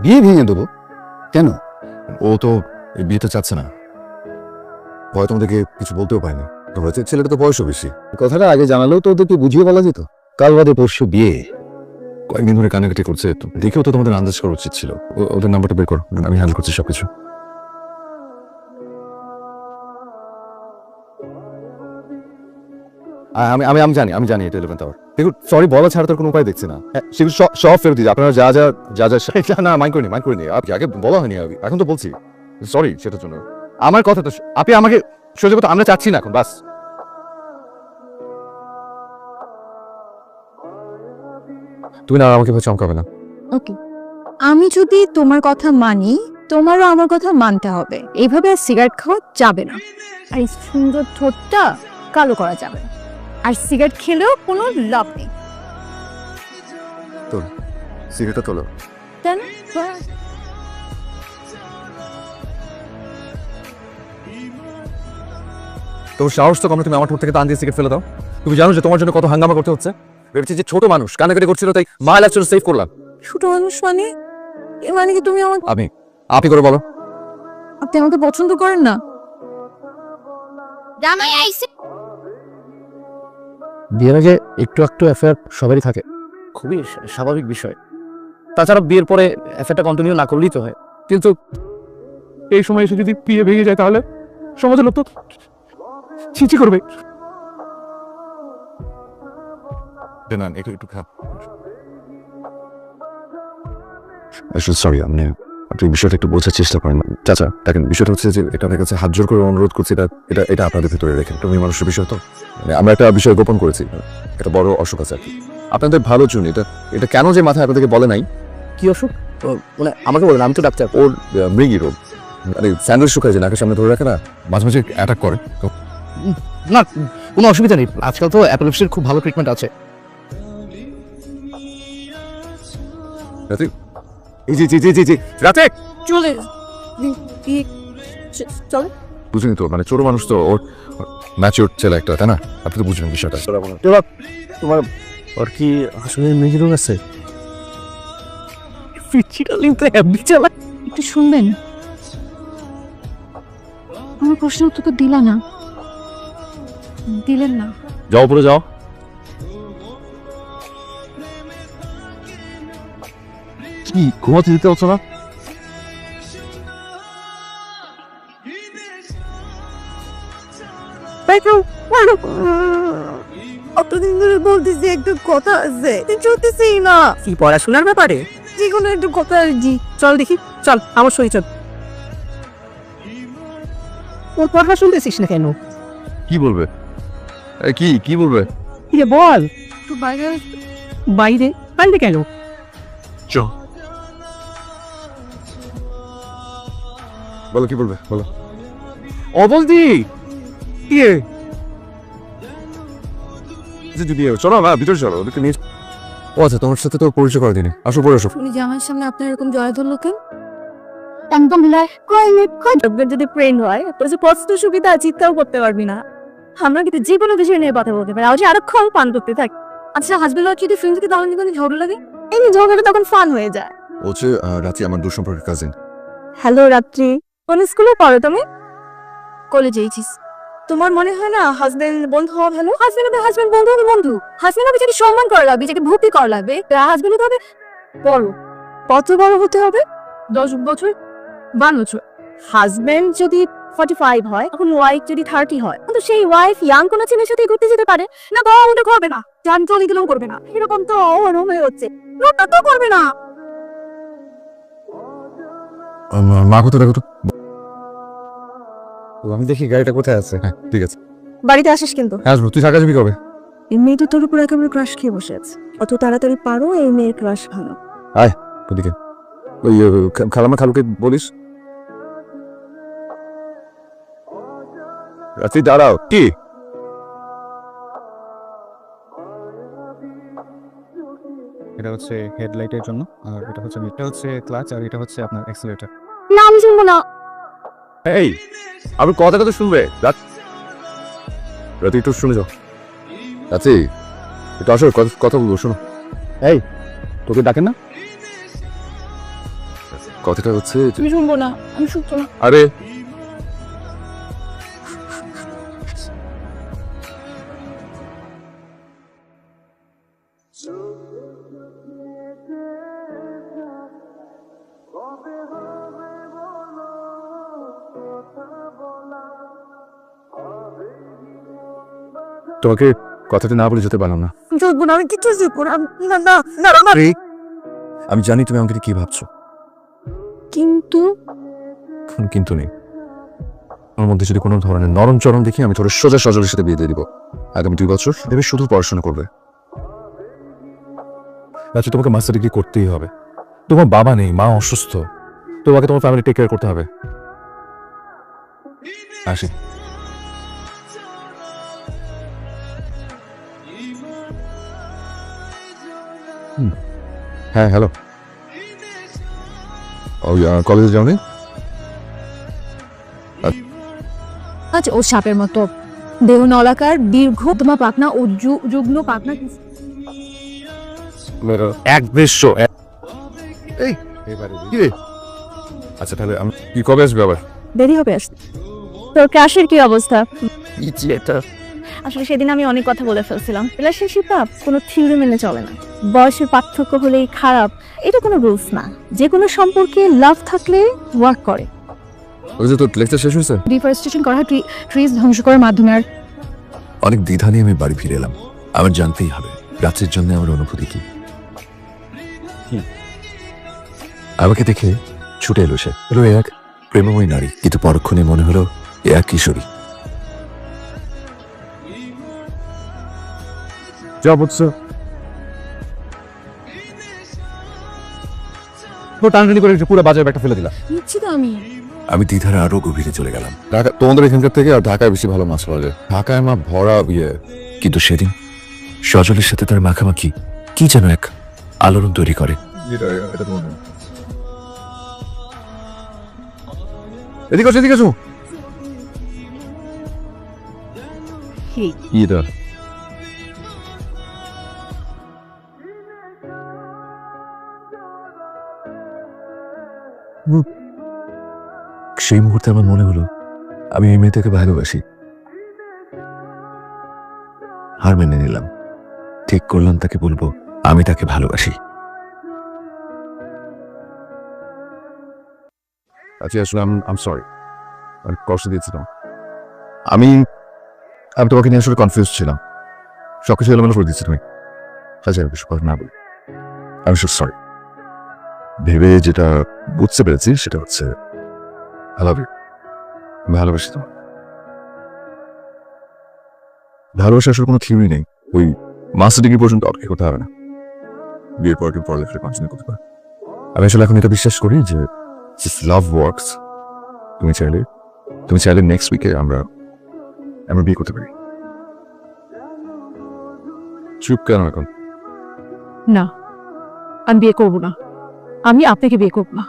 বিয়ে ভেঙে দেবো? কেন? ও তো এই বিয়েটা চাচ্ছে না, ভয় তোমাদেরকে কিছু বলতেও পায়নি। হয়েছে ছেলেটা তো বয়সও বেশি। কথাটা আগে জানালেও তো ওদেরকে বুঝিয়ে বলা যেত। কাল বাদে পরশু বিয়ে। কয়েকদিন ধরে কানাকাটি করছে, তো দেখেও তো তোমাদের আন্দাজ করা উচিত ছিল। ওদের নাম্বারটা বের করো, আমি হ্যান্ডেল করছি সবকিছু। আমি জানি এটা 11th আওয়ার। দেখুন সরি বলা ছাড়া তো কোনো উপায় দেখছি না। সেগুলো সব ফেরত দিই, আপনারা যা না মাইন্ড করিনি আগে বলা হয়নি, এখন তো বলছি সরি সেটার জন্য। আমার কথাটা আপনি আমাকে সোজা কথা, আমরা চাচ্ছি না এখন, বাস। তুমি না আমাকে চমকাবে না। ওকে, আমি যদি তোমার কথা মানি, তোমারও আমার কথা মানতে হবে। এইভাবে আর সিগারেট খাওয়া যাবে না, আর এই সুন্দর ঠোঁটটা কালো করা যাবে না, আর সিগারেট খেলেও কোনো লাভ নেই। তোল সিগারেটটা তোলো। দেন তোর সাহস তো কম না, তুমি আমার ঠোঁট থেকে টান দিয়ে সিগারেট ফেলে দাও। তুমি জানো যে তোমার জন্য কত হাঙ্গামা করতে হচ্ছে। ভেবেছি যে ছোট মানুষ কানাকাটি করছিল, তাই মা ল্যাপটপ সেভ করলাম। ছোট মানুষ মানে? এ মানে কি তুমি আমাকে, আপনি করে বলো। আপনি আমাকে পছন্দ করেন না? জামাই আইছে। বিয়ের আগে একটু একটু অ্যাফেয়ার সবারই থাকে, খুবই স্বাভাবিক বিষয়। তাছাড়া বিয়ের পরে অ্যাফেয়ারটা কন্টিনিউ না করলেই তো হয়। কিন্তু এই সময় এসে যদি বিয়ে ভেঙে যায় তাহলে সমাজের লোক তো ছিচি করবে। একটু খাপ। সরি, আপনি বিষয়টা একটু বোঝার চেষ্টা করেন। চাচা দেখেন, বিষয়টা হচ্ছে যে এটা আপনার কাছে হাত জোর করে অনুরোধ করছি, এটা আপনাদের ভিতরে রেখেন। তুমি মানুষের বিষয় তো, আমরা একটা বিষয় গোপন করেছি, একটা বড় অসুখ আছে আর কি আপনাদের ভালোর জন্য। এটা কেন যে মাথায় আপনাদেরকে বলে নাই। কি অসুখ? মানে আমাকে বলেন, আমি তো ডাক্তার। ওর মৃগী রোগ, মানে স্যান্ডেল শুকায় যে নাকের সামনে ধরে রাখে না, মাঝে মাঝে অ্যাটাক করে। না, কোনো অসুবিধা নেই, আজকাল তো অ্যাপোলেপসির খুব ভালো ট্রিটমেন্ট আছে। রাতে জি রাতে চলে চলে বুঝিনি তো, মানে ছোট মানুষ তো, ওর ম্যাচিওর ছেলে একটা, তাই না? আপনি তো বুঝবেন বিষয়টা। তোমার ওর কি আসলে মৃগী রোগ আছে? একটু শুনবেন? আমার প্রশ্নের উত্তর তো দিলেন না। যাও পরে যাও। কি ঘুমাতে দিতে হচ্ছে না? অতদিন ধরে বলতেছি একটু কথা আছে, চলতেছেই না। কি পড়াশোনার ব্যাপারে? যে কোনো একটু কথা আর জি। চল দেখি, চল আমার সই চল। ওর কথা শুনতেছিস না কেন? কি বলবে? কি বলবে? কি রে বল। একটু বাইরে বাইরে? বাইরে কেন? বলো কি বলবে, বলো। অবলদি কি যদি চলো না ভিতরে চলো, ওদেরকে নিয়ে। ও আচ্ছা, তোমার সাথে তো পরিচয় করে দিনি। আসো পরে আসো। শুনি জামাইয়ের সামনে আপনার এরকম জয় ধরলো কেন? একদম যদি ফ্রেন্ড হয় তাহলে পছন্দ সুবিধা চিন্তাও করতে পারবি না। আমরা কিন্তু যে কোনো বিষয় নিয়ে কথা বলতে পারি, আরক্ষণ পান করতে থাকি। আচ্ছা হাজবেন্ড ওয়াইফ যদি ফ্রেন্ড থেকে তাহলে কিন্তু ঝগড়া লাগে, এই ঝগড়াটা তখন ফান হয়ে যায়। হচ্ছে রাতে আমার দূর সম্পর্কের কাজিন। হ্যালো রাত্রি, কোন স্কুলে পড়ো তুমি? কলেজে এইছিস। তোমার মনে হয় না হাজবেন্ড বন্ধু হওয়া ভালো? হাজবেন্ড বন্ধু হবে, বন্ধু হাজবেন্ড হবে যাকে সম্মান করা লাগবে, যাকে ভক্তি করা লাগবে। হাজবেন্ড হবে বড়। কত বড় হতে হবে? 10 বছর 12 বছর। হাজবেন্ড যদি 45 হয়, তখন ওয়াইফ যদি 30 হয়, কিন্তু সেই ওয়াইফ ইয়াং কোন ছেলের সাথে ঘুরতে যেতে পারে না? বাবা ওটা করবে না, জান চলে গেলেও করবে না। এরকম তো হয়ে হচ্ছে, ওটা তো করবে না। মা কোথায়, দেখো তো। আমি দেখি গাড়িটা কোথায় আছে। হ্যাঁ ঠিক আছে, বাড়িতে আসিস কিন্তু। হ্যাঁ আসবো। তুই থাকা যাবি কবে? এই মেয়ে তো তোর উপর একেবারে ক্রাশ খেয়ে বসে আছে। অত তাড়াতাড়ি পারো এই মেয়ের ক্রাশ ভালো। আয় ওদিকে, ওই খালামা খালুকে বলিস। রাত্রি দাঁড়াও। কি এটা হচ্ছে হেডলাইটের জন্য, আর এটা হচ্ছে ক্লাচ, আর এটা হচ্ছে আপনার অ্যাক্সিলারেটর। না আমি শুনবো না। এই আমার কথাটা তো শুনবে। রাত্রি একটু শুনে যাও। রাত্রি একটু আসো, কথা বলবো, শোনো। এই তোকে ডাকেন না? কথাটা হচ্ছে তুমি শুনবো না, আমি শুনবো না। আরে তোমাকে কথাটা না বলে যেতে পারলাম না। শুনবো না, আমি কিছু শুনবো না। না না না না। আমি জানি তুমি আমাকে নিয়ে কি ভাবছো, কিন্তু কোনো কিন্তু নেই। আমার মধ্যে যদি কোনো ধরনের নরম চরম দেখি, আমি তোর সোজা সজলের সাথে বিয়ে দিয়ে দিব। আগামী 2 বছর ভেবে শুধু পড়াশোনা করবে। আচ্ছা, তোমাকে মাস্টার ডিগ্রি করতেই হবে। তোমার বাবা নেই, মা অসুস্থ, তোমাকে তোমার ফ্যামিলি টেক কেয়ার করতে হবে। আসি। হ্যাঁ, হ্যালো। কলেজে যাওনি? আচ্ছা, ও সাপের মতো দেহ নলাকার, দীর্ঘ তোমার পাখনা ও যুগ্ম পাখনা। এক দেড়শো। এই কি রে? আচ্ছা, তাহলে আমি কি কবে আসবে আবার? দেরি হবে আসতে। তোর ক্রাশের কি অবস্থা? আসলে সেদিন আমি অনেক কথা বলে ফেলছিলাম। রিলেশনশিপ কোনো থিওরি মেনে চলে না। বয়সের পার্থক্য হলেই খারাপ, এটা কোনো রুলস না। যে কোনো সম্পর্কে লাভ থাকলে ওয়ার্ক করে। ওই যে তোর লেকচার শেষ হয়েছে? ডিফরেস্টেশন করা, ট্রিজ ধ্বংস করার মাধ্যমে। আর অনেক দ্বিধা নিয়ে আমি বাড়ি ফিরে এলাম। আমার জানতেই হবে রাতের জন্য আমার অনুভূতি কি। আমাকে দেখে ছুটে এলো সে। এলো এক প্রেমময় নারী, কিন্তু পরক্ষণে মনে হলো এ এক কিশোরী। যা বলছো টানটানি করে পুরো বাজার ব্যাগটা ফেলে দিলাম। নিচ্ছি তো আমি। আমি দ্বিধার আরো গভীরে চলে গেলাম। ঢাকা তোমাদের এখানকার থেকে আর ঢাকায় বেশি ভালো মাছ পাওয়া যায়। ঢাকায় মা ভরা বিয়ে। কিন্তু সেদিন সজলের সাথে তার মাখামাখি কি যেন এক আলোড়ন তৈরি করে। এদিকে আসো, এদিকে আসো। এটা সেই মুহূর্তে আমার মনে হলো আমি এই মেয়েটাকে ভালোবাসি। হার মেনে নিলাম, ঠিক করলাম তাকে বলবো আমি তাকে ভালোবাসি। আচ্ছা, আসলে আম সরি, আমি কষ্ট দিয়েছিলাম। আমি তোমাকে নিয়ে আসলে কনফিউজ ছিলাম। সবকিছু এলোমেলো করে দিচ্ছি তুমি। আচ্ছা, কিছু কথা না বলি, আমি সরি। ভেবে যেটা বুঝতে পেরেছি সেটা হচ্ছে আই লাভ ইউ। ভালোবাসি তোমার। ভালোবাসা আসলে কোনো থিওরি নেই। ওই মাস্টার ডিগ্রি পর্যন্ত অপেক্ষা করতে হবে না। বিয়ের পর কেউ পড়ালেখা কন্টিনিউ করতে পারে। আমি আসলে এখন এটা বিশ্বাস করি যে লাভ ওয়ার্কস। তুমি চাইলে নেক্সট উইকে আমরা বিয়ে করতে পারি। চুপ কেন এখন? না, আমি বিয়ে করবো না। আমি আপনাকে বিয়ে করবো না।